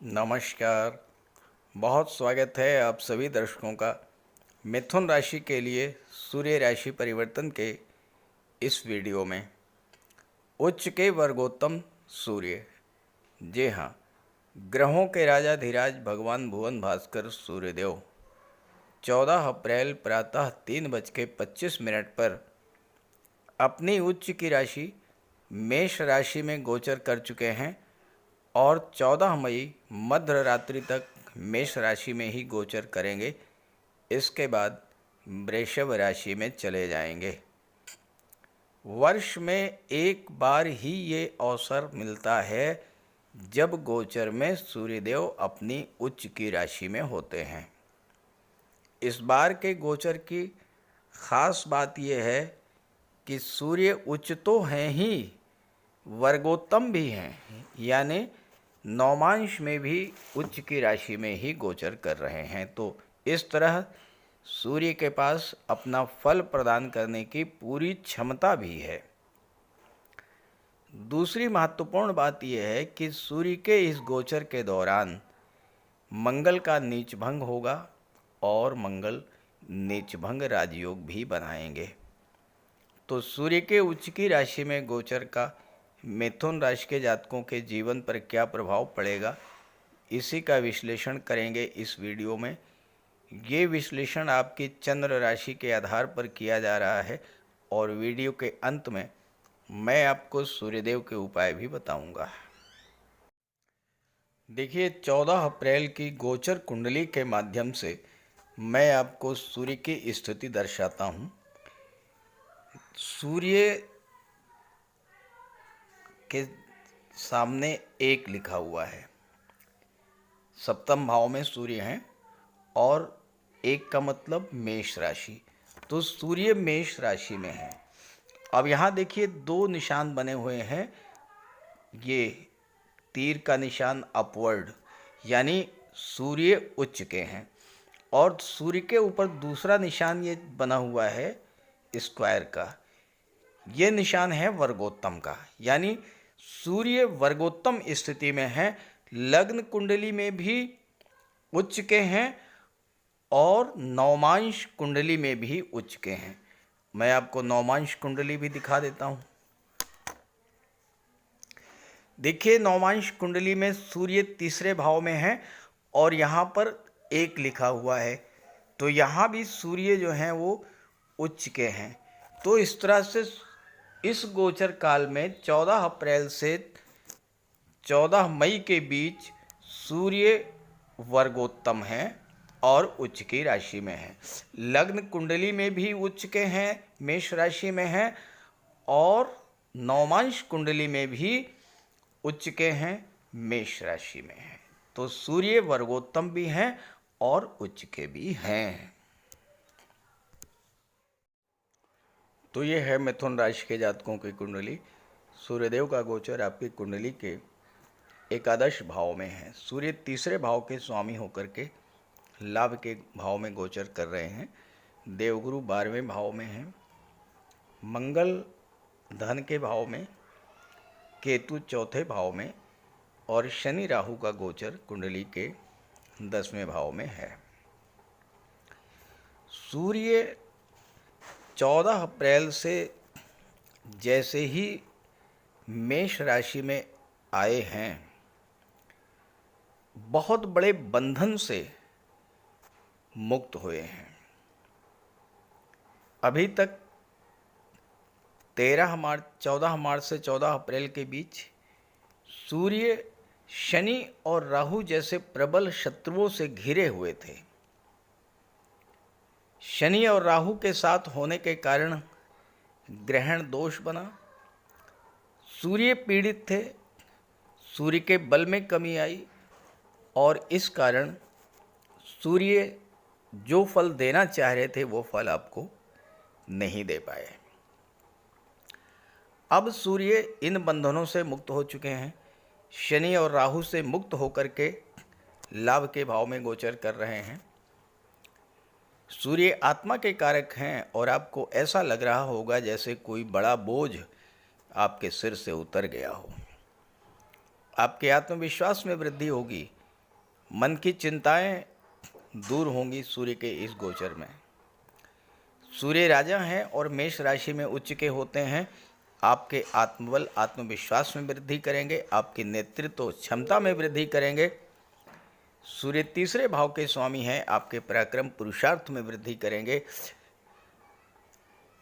नमस्कार। बहुत स्वागत है आप सभी दर्शकों का मिथुन राशि के लिए सूर्य राशि परिवर्तन के इस वीडियो में। उच्च के वर्गोत्तम सूर्य, जी हाँ, ग्रहों के राजाधिराज भगवान भुवन भास्कर सूर्यदेव 14 अप्रैल प्रातः 3:25 पर अपनी उच्च की राशि मेष राशि में गोचर कर चुके हैं और 14 मई मध्य रात्रि तक मेष राशि में ही गोचर करेंगे। इसके बाद वृषभ राशि में चले जाएंगे। वर्ष में एक बार ही ये अवसर मिलता है जब गोचर में सूर्यदेव अपनी उच्च की राशि में होते हैं। इस बार के गोचर की खास बात यह है कि सूर्य उच्च तो हैं ही, वर्गोत्तम भी हैं, यानी नौमांश में भी उच्च की राशि में ही गोचर कर रहे हैं। तो इस तरह सूर्य के पास अपना फल प्रदान करने की पूरी क्षमता भी है। दूसरी महत्वपूर्ण बात यह है कि सूर्य के इस गोचर के दौरान मंगल का नीच भंग होगा और मंगल नीच भंग राजयोग भी बनाएंगे। तो सूर्य के उच्च की राशि में गोचर का मिथुन राशि के जातकों के जीवन पर क्या प्रभाव पड़ेगा, इसी का विश्लेषण करेंगे इस वीडियो में। ये विश्लेषण आपकी चंद्र राशि के आधार पर किया जा रहा है और वीडियो के अंत में मैं आपको सूर्यदेव के उपाय भी बताऊंगा। देखिए, 14 अप्रैल की गोचर कुंडली के माध्यम से मैं आपको सूर्य की स्थिति दर्शाता हूँ। सूर्य के सामने एक लिखा हुआ है, सप्तम भाव में सूर्य हैं और एक का मतलब मेष राशि। तो सूर्य मेष राशि में है। अब यहाँ देखिए दो निशान बने हुए हैं। ये तीर का निशान अपवर्ड, यानी सूर्य उच्च के हैं, और सूर्य के ऊपर दूसरा निशान ये बना हुआ है स्क्वायर का। ये निशान है वर्गोत्तम का, यानी सूर्य वर्गोत्तम स्थिति में है। लग्न कुंडली में भी उच्च के हैं और नवमांश कुंडली में भी उच्च के हैं। मैं आपको नवमांश कुंडली भी दिखा देता हूं। देखिए, नवमांश कुंडली में सूर्य तीसरे भाव में है और यहाँ पर एक लिखा हुआ है, तो यहाँ भी सूर्य जो हैं वो उच्च के हैं। तो इस तरह से इस गोचर काल में 14 अप्रैल से 14 मई के बीच सूर्य वर्गोत्तम हैं और उच्च की राशि में हैं। लग्न कुंडली में भी उच्च के हैं, मेष राशि में हैं, और नवमांश कुंडली में भी उच्च के हैं, मेष राशि में हैं। तो सूर्य वर्गोत्तम भी हैं और उच्च के भी हैं। तो ये है मिथुन राशि के जातकों की कुंडली। सूर्यदेव का गोचर आपकी कुंडली के एकादश भाव में है। सूर्य तीसरे भाव के स्वामी होकर के लाभ के भाव में गोचर कर रहे हैं। देवगुरु 12वें भाव में हैं। मंगल धन के भाव में, केतु चौथे भाव में और शनि राहु का गोचर कुंडली के 10वें भाव में है। सूर्य 14 अप्रैल से जैसे ही मेष राशि में आए हैं, बहुत बड़े बंधन से मुक्त हुए हैं। अभी तक 14 मार्च से 14 अप्रैल के बीच सूर्य शनि और राहु जैसे प्रबल शत्रुओं से घिरे हुए थे। शनि और राहु के साथ होने के कारण ग्रहण दोष बना। सूर्य पीड़ित थे, सूर्य के बल में कमी आई और इस कारण सूर्य जो फल देना चाह रहे थे वो फल आपको नहीं दे पाए। अब सूर्य इन बंधनों से मुक्त हो चुके हैं। शनि और राहु से मुक्त होकर के लाभ के भाव में गोचर कर रहे हैं। सूर्य आत्मा के कारक हैं और आपको ऐसा लग रहा होगा जैसे कोई बड़ा बोझ आपके सिर से उतर गया हो। आपके आत्मविश्वास में वृद्धि होगी मन की चिंताएं दूर होंगी सूर्य के इस गोचर में। सूर्य राजा हैं और मेष राशि में उच्च के होते हैं। आपके आत्मबल आत्मविश्वास में वृद्धि करेंगे, आपकी नेतृत्व क्षमता में वृद्धि करेंगे। सूर्य तीसरे भाव के स्वामी हैं, आपके पराक्रम पुरुषार्थ में वृद्धि करेंगे,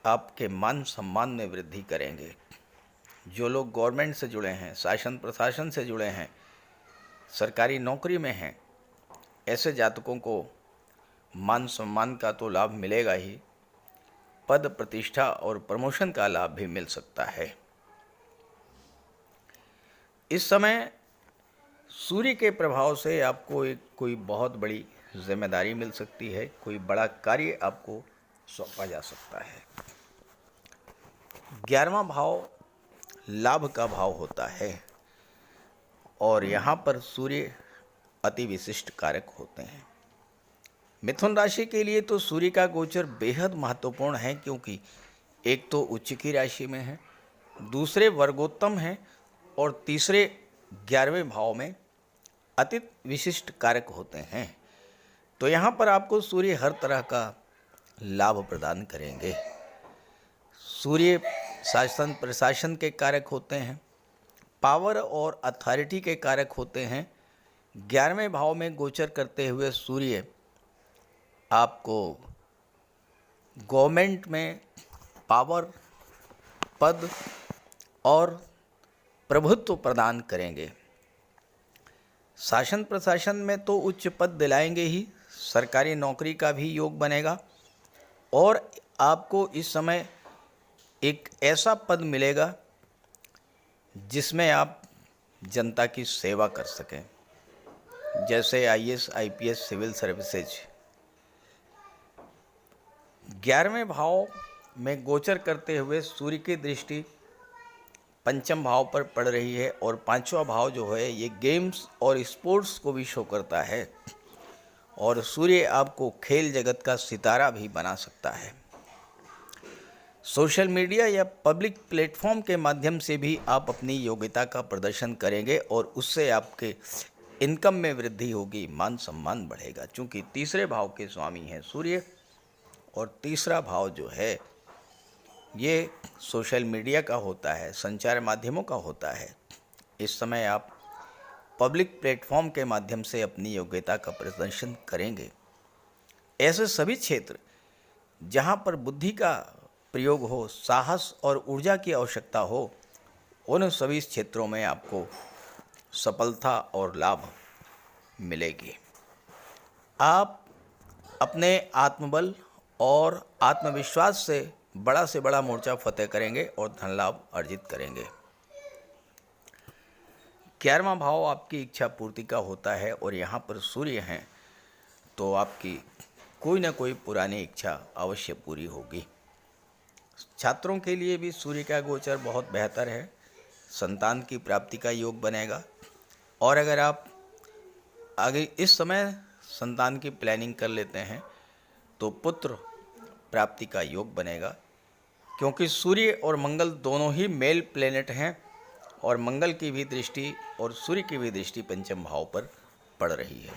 आपके मान सम्मान में वृद्धि करेंगे। जो लोग गवर्नमेंट से जुड़े हैं, शासन प्रशासन से जुड़े हैं, सरकारी नौकरी में हैं, ऐसे जातकों को मान सम्मान का तो लाभ मिलेगा ही, पद प्रतिष्ठा और प्रमोशन का लाभ भी मिल सकता है। इस समय सूर्य के प्रभाव से आपको कोई बहुत बड़ी जिम्मेदारी मिल सकती है, कोई बड़ा कार्य आपको सौंपा जा सकता है। 11वां भाव लाभ का भाव होता है और यहाँ पर सूर्य अति विशिष्ट कारक होते हैं। मिथुन राशि के लिए तो सूर्य का गोचर बेहद महत्वपूर्ण है, क्योंकि एक तो उच्च की राशि में है, दूसरे वर्गोत्तम हैं और तीसरे 11वें भाव में अति विशिष्ट कारक होते हैं। तो यहाँ पर आपको सूर्य हर तरह का लाभ प्रदान करेंगे। सूर्य शासन प्रशासन के कारक होते हैं, पावर और अथॉरिटी के कारक होते हैं। 11वें भाव में गोचर करते हुए सूर्य आपको गवर्नमेंट में पावर, पद और प्रभुत्व प्रदान करेंगे। शासन प्रशासन में तो उच्च पद दिलाएंगे ही, सरकारी नौकरी का भी योग बनेगा और आपको इस समय एक ऐसा पद मिलेगा जिसमें आप जनता की सेवा कर सकें, जैसे IAS, IPS, सिविल सर्विसेज। 11वें भाव में गोचर करते हुए सूर्य की दृष्टि पंचम भाव पर पड़ रही है और पांचवा भाव जो है ये गेम्स और स्पोर्ट्स को भी शो करता है और सूर्य आपको खेल जगत का सितारा भी बना सकता है। सोशल मीडिया या पब्लिक प्लेटफॉर्म के माध्यम से भी आप अपनी योग्यता का प्रदर्शन करेंगे और उससे आपके इनकम में वृद्धि होगी, मान सम्मान बढ़ेगा। चूँकि तीसरे भाव के स्वामी हैं सूर्य और तीसरा भाव जो है ये सोशल मीडिया का होता है, संचार माध्यमों का होता है। इस समय आप पब्लिक प्लेटफॉर्म के माध्यम से अपनी योग्यता का प्रदर्शन करेंगे। ऐसे सभी क्षेत्र जहाँ पर बुद्धि का प्रयोग हो, साहस और ऊर्जा की आवश्यकता हो, उन सभी क्षेत्रों में आपको सफलता और लाभ मिलेगी। आप अपने आत्मबल और आत्मविश्वास से बड़ा मोर्चा फतेह करेंगे और धन लाभ अर्जित करेंगे। 11वां भाव आपकी इच्छा पूर्ति का होता है और यहाँ पर सूर्य हैं तो आपकी कोई ना कोई पुरानी इच्छा अवश्य पूरी होगी। छात्रों के लिए भी सूर्य का गोचर बहुत बेहतर है, संतान की प्राप्ति का योग बनेगा और अगर आप आगे इस समय संतान की प्लानिंग कर लेते हैं तो पुत्र प्राप्ति का योग बनेगा, क्योंकि सूर्य और मंगल दोनों ही मेल प्लेनेट हैं और मंगल की भी दृष्टि और सूर्य की भी दृष्टि पंचम भाव पर पड़ रही है।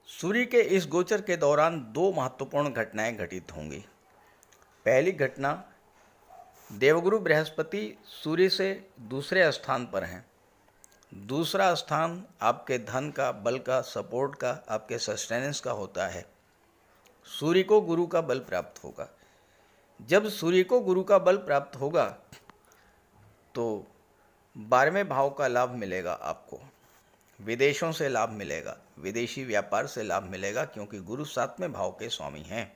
सूर्य के इस गोचर के दौरान दो महत्वपूर्ण घटनाएं घटित होंगी। पहली घटना, देवगुरु बृहस्पति सूर्य से दूसरे स्थान पर हैं। दूसरा स्थान आपके धन का, बल का, सपोर्ट का, आपके सस्टेनेंस का होता है। सूर्य को गुरु का बल प्राप्त होगा। जब सूर्य को गुरु का बल प्राप्त होगा तो 12वें भाव का लाभ मिलेगा आपको, विदेशों से लाभ मिलेगा, विदेशी व्यापार से लाभ मिलेगा, क्योंकि गुरु 7वें भाव के स्वामी हैं।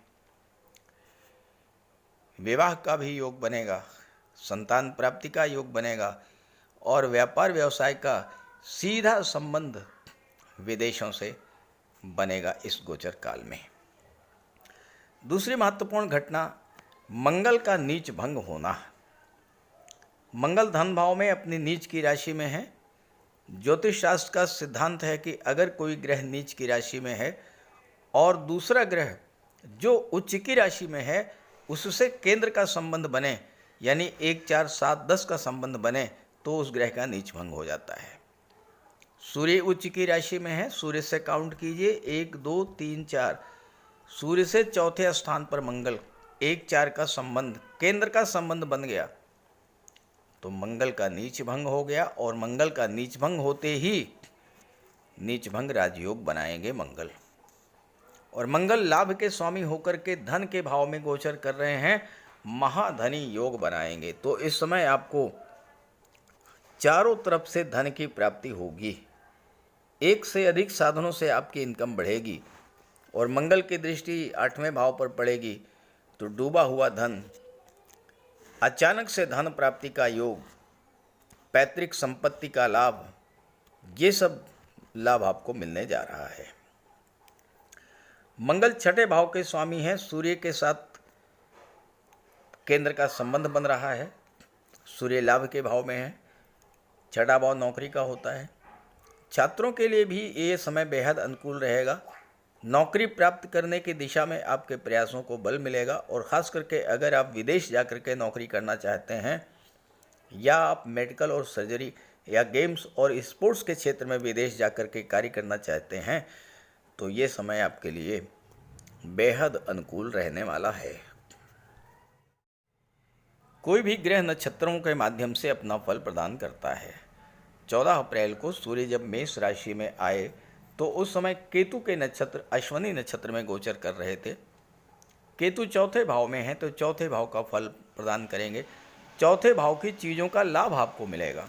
विवाह का भी योग बनेगा, संतान प्राप्ति का योग बनेगा और व्यापार व्यवसाय का सीधा संबंध विदेशों से बनेगा इस गोचर काल में। दूसरी महत्वपूर्ण घटना, मंगल का नीच भंग होना। मंगल धन भाव में अपनी नीच की राशि में है। ज्योतिष शास्त्र का सिद्धांत है कि अगर कोई ग्रह नीच की राशि में है और दूसरा ग्रह जो उच्च की राशि में है उससे केंद्र का संबंध बने, यानी 1, 4, 7, 10 का संबंध बने, तो उस ग्रह का नीच भंग हो जाता है। सूर्य उच्च की राशि में है। सूर्य से काउंट कीजिए 1 2 3 4। सूर्य से चौथे स्थान पर मंगल, 1 4 का संबंध, केंद्र का संबंध बन गया तो मंगल का नीच भंग हो गया, और मंगल का नीच भंग होते ही नीच भंग राजयोग बनाएंगे मंगल। और मंगल लाभ के स्वामी होकर के धन के भाव में गोचर कर रहे हैं, महाधनी योग बनाएंगे। तो इस समय आपको चारों तरफ से धन की प्राप्ति होगी, एक से अधिक साधनों से आपकी इनकम बढ़ेगी। और मंगल की दृष्टि 8वें भाव पर पड़ेगी तो डूबा हुआ धन, अचानक से धन प्राप्ति का योग, पैतृक संपत्ति का लाभ, ये सब लाभ आपको मिलने जा रहा है। मंगल छठे भाव के स्वामी हैं, सूर्य के साथ केंद्र का संबंध बन रहा है। सूर्य लाभ के भाव में है, छठा भाव नौकरी का होता है। छात्रों के लिए भी ये समय बेहद अनुकूल रहेगा। नौकरी प्राप्त करने की दिशा में आपके प्रयासों को बल मिलेगा, और ख़ास करके अगर आप विदेश जाकर के नौकरी करना चाहते हैं, या आप मेडिकल और सर्जरी या गेम्स और स्पोर्ट्स के क्षेत्र में विदेश जाकर के कार्य करना चाहते हैं, तो ये समय आपके लिए बेहद अनुकूल रहने वाला है। कोई भी ग्रह नक्षत्रों के माध्यम से अपना फल प्रदान करता है। 14 अप्रैल को सूर्य जब मेष राशि में आए तो उस समय केतु के नक्षत्र अश्विनी नक्षत्र में गोचर कर रहे थे। केतु चौथे भाव में है तो चौथे भाव का फल प्रदान करेंगे। चौथे भाव की चीज़ों का लाभ आपको मिलेगा।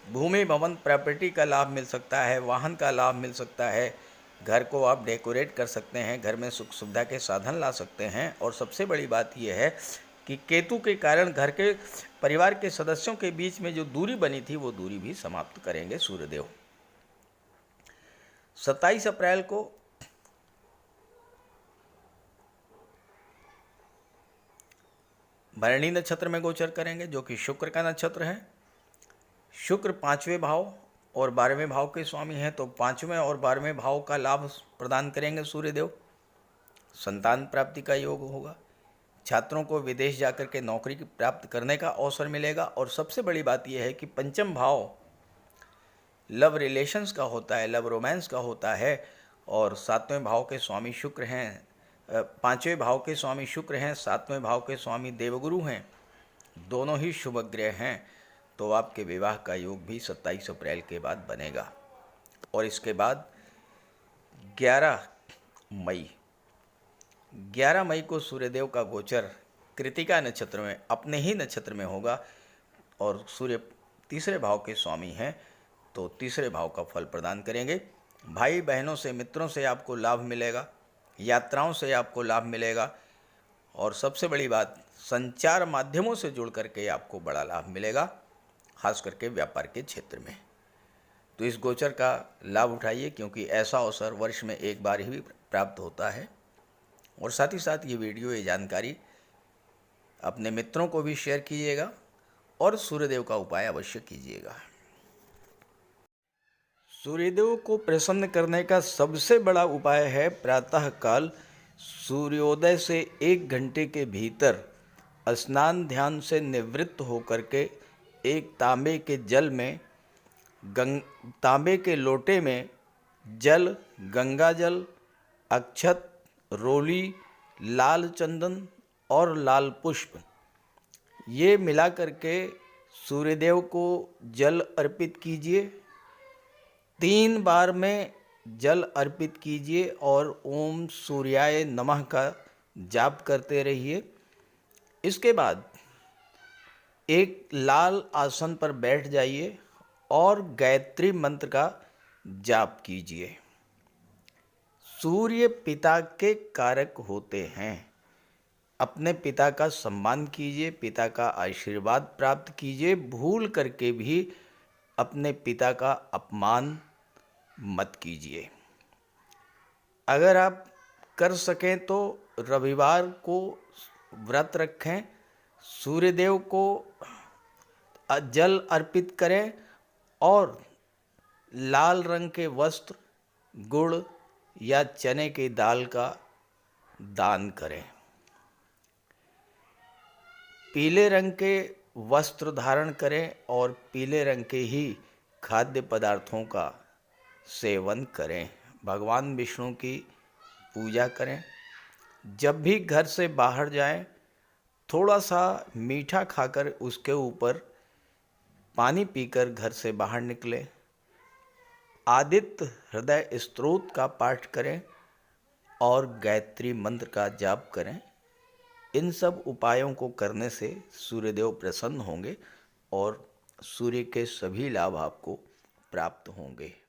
भूमि भवन प्रॉपर्टी का लाभ मिल सकता है, वाहन का लाभ मिल सकता है, घर को आप डेकोरेट कर सकते हैं, घर में सुख सुविधा के साधन ला सकते हैं। और सबसे बड़ी बात यह है कि केतु के कारण घर के परिवार के सदस्यों के बीच में जो दूरी बनी थी वो दूरी भी समाप्त करेंगे सूर्यदेव। 27 अप्रैल को भरणी नक्षत्र में गोचर करेंगे, जो कि शुक्र का नक्षत्र है। शुक्र 5वें भाव और 12वें भाव के स्वामी हैं, तो 5वें और 12वें भाव का लाभ प्रदान करेंगे सूर्यदेव। संतान प्राप्ति का योग होगा। छात्रों को विदेश जाकर के नौकरी प्राप्त करने का अवसर मिलेगा। और सबसे बड़ी बात यह है कि 5वां भाव लव रिलेशंस का होता है, लव रोमांस का होता है। और 7वें भाव के स्वामी शुक्र हैं, 5वें भाव के स्वामी शुक्र हैं, 7वें भाव के स्वामी देवगुरु हैं, दोनों ही शुभ ग्रह हैं। तो आपके विवाह का योग भी 27 अप्रैल के बाद बनेगा। और इसके बाद 11 मई को सूर्यदेव का गोचर कृतिका नक्षत्र में, अपने ही नक्षत्र में होगा। और सूर्य तीसरे भाव के स्वामी हैं, तो तीसरे भाव का फल प्रदान करेंगे। भाई बहनों से, मित्रों से आपको लाभ मिलेगा, यात्राओं से आपको लाभ मिलेगा। और सबसे बड़ी बात, संचार माध्यमों से जुड़ करके आपको बड़ा लाभ मिलेगा, खास करके व्यापार के क्षेत्र में। तो इस गोचर का लाभ उठाइए, क्योंकि ऐसा अवसर वर्ष में एक बार ही प्राप्त होता है। और साथ ही साथ ये वीडियो, ये जानकारी अपने मित्रों को भी शेयर कीजिएगा, और सूर्यदेव का उपाय अवश्य कीजिएगा। सूर्यदेव को प्रसन्न करने का सबसे बड़ा उपाय है प्रातःकाल सूर्योदय से 1 घंटे के भीतर स्नान ध्यान से निवृत्त होकर के एक तांबे के जल में तांबे के लोटे में जल, गंगा जल, अक्षत, रोली, लाल चंदन और लाल पुष्प, ये मिला करके सूर्यदेव को जल अर्पित कीजिए। 3 बार में जल अर्पित कीजिए और ओम सूर्याय नमः का जाप करते रहिए। इसके बाद एक लाल आसन पर बैठ जाइए और गायत्री मंत्र का जाप कीजिए। सूर्य पिता के कारक होते हैं। अपने पिता का सम्मान कीजिए, पिता का आशीर्वाद प्राप्त कीजिए। भूल करके भी अपने पिता का अपमान मत कीजिए। अगर आप कर सकें तो रविवार को व्रत रखें, सूर्यदेव को जल अर्पित करें और लाल रंग के वस्त्र, गुड़ या चने की दाल का दान करें। पीले रंग के वस्त्र धारण करें और पीले रंग के ही खाद्य पदार्थों का सेवन करें, भगवान विष्णु की पूजा करें। जब भी घर से बाहर जाएं, थोड़ा सा मीठा खाकर उसके ऊपर पानी पीकर घर से बाहर निकलें। आदित्य हृदय स्तोत्र का पाठ करें और गायत्री मंत्र का जाप करें। इन सब उपायों को करने से सूर्यदेव प्रसन्न होंगे और सूर्य के सभी लाभ आपको प्राप्त होंगे।